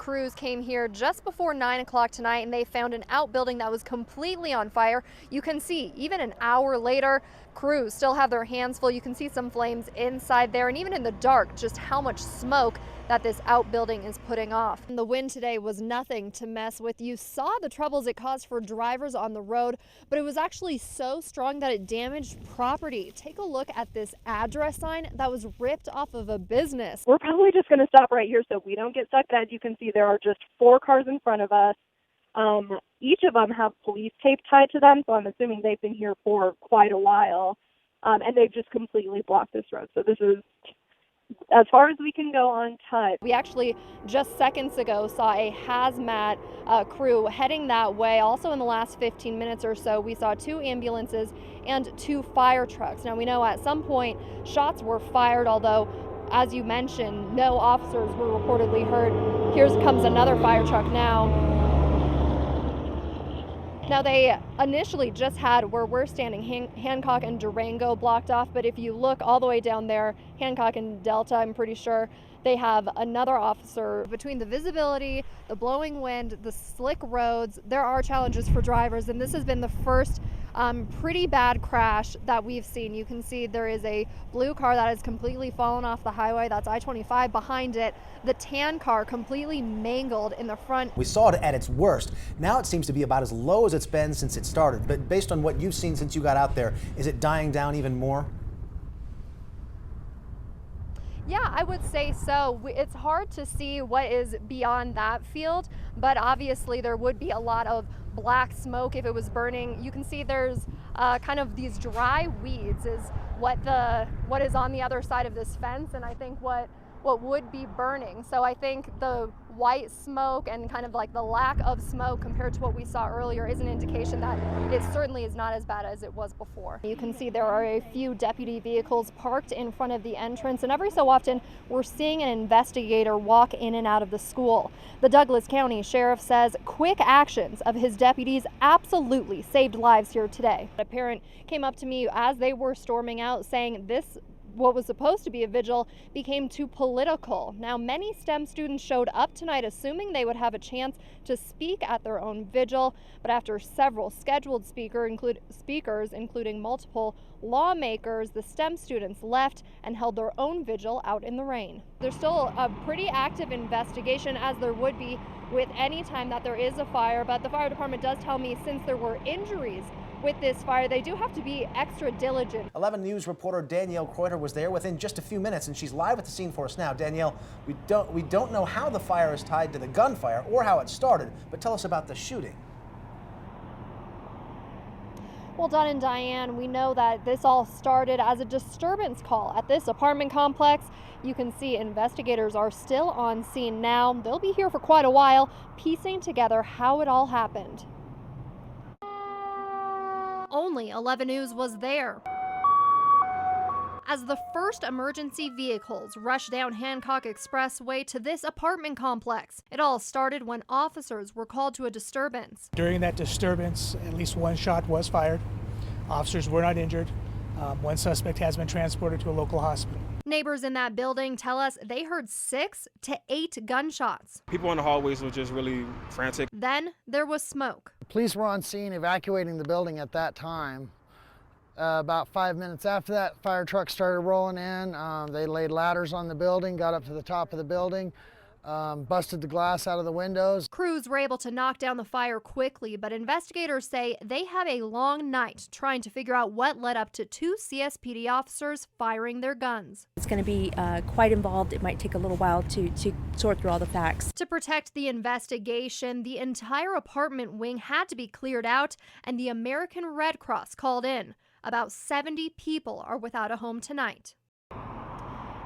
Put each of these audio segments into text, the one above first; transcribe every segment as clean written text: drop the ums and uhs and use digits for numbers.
crews came here just before 9 o'clock tonight, and they found an outbuilding that was completely on fire. You can see even an hour later, crews still have their hands full. You can see some flames inside there, and even in the dark, just how much smoke that this outbuilding is putting off. And the wind today was nothing to mess with. You saw the troubles it caused for drivers on the road, but it was actually so strong that it damaged property. Take a look at this address sign that was ripped off of a business. We're probably just going to stop right here so we don't get stuck. As you can see, there are just 4 cars in front of us. Each of them have police tape tied to them, so I'm assuming they've been here for quite a while, and they've just completely blocked this road. So this is as far as we can go untouched. We actually just seconds ago saw a hazmat crew heading that way. Also in the last 15 minutes or so, we saw 2 ambulances and 2 fire trucks. Now we know at some point shots were fired, although as you mentioned, no officers were reportedly hurt. Here comes another fire truck now. Now, they initially just had where we're standing, Hancock and Durango blocked off, but if you look all the way down there, Hancock and Delta, I'm pretty sure, they have another officer. Between the visibility, the blowing wind, the slick roads, there are challenges for drivers, and this has been the first pretty bad crash that we've seen. You can see there is a blue car that has completely fallen off the highway. That's I-25. Behind it, the tan car completely mangled in the front. We saw it at its worst. Now it seems to be about as low as it's been since it started. But based on what you've seen since you got out there, is it dying down even more? Yeah, I would say so. It's hard to see what is beyond that field, but obviously there would be a lot of black smoke if it was burning. You can see there's kind of these dry weeds is what is on the other side of this fence, and I think what would be burning. So I think the white smoke and kind of like the lack of smoke compared to what we saw earlier is an indication that it certainly is not as bad as it was before. You can see there are a few deputy vehicles parked in front of the entrance, and every so often we're seeing an investigator walk in and out of the school. The Douglas County Sheriff says quick actions of his deputies absolutely saved lives here today. A parent came up to me as they were storming out saying what was supposed to be a vigil became too political. Now, many STEM students showed up tonight assuming they would have a chance to speak at their own vigil, but after several scheduled speakers, including multiple lawmakers, the STEM students left and held their own vigil out in the rain. There's still a pretty active investigation, as there would be with any time that there is a fire, but the fire department does tell me since there were injuries with this fire, they do have to be extra diligent. 11 News reporter Danielle Kreuter was there within just a few minutes, and she's live at the scene for us now. Danielle, we don't know how the fire is tied to the gunfire or how it started, but tell us about the shooting. Well, Don and Diane, we know that this all started as a disturbance call at this apartment complex. You can see investigators are still on scene now. They'll be here for quite a while, piecing together how it all happened. Only 11 News was there as the first emergency vehicles rushed down Hancock Expressway to this apartment complex. It all started when officers were called to a disturbance. During that disturbance, at least 1 shot was fired. Officers were not injured. 1 suspect has been transported to a local hospital. Neighbors in that building tell us they heard 6 to 8 gunshots. People in the hallways were just really frantic. Then there was smoke. Police were on scene evacuating the building at that time. About 5 minutes after that, fire trucks started rolling in. They laid ladders on the building, got up to the top of the building, busted the glass out of the windows. Crews were able to knock down the fire quickly, but investigators say they had a long night trying to figure out what led up to 2 CSPD officers firing their guns. It's going to be quite involved. It might take a little while to sort through all the facts. To protect the investigation, the entire apartment wing had to be cleared out, and the American Red Cross called in. About 70 people are without a home tonight.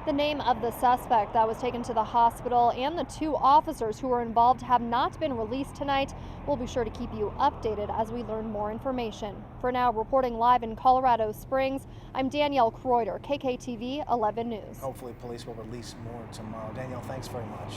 The name of the suspect that was taken to the hospital and the 2 officers who were involved have not been released tonight. We'll be sure to keep you updated as we learn more information. For now, reporting live in Colorado Springs, I'm Danielle Kreuter, KKTV 11 News. Hopefully police will release more tomorrow. Danielle, thanks very much.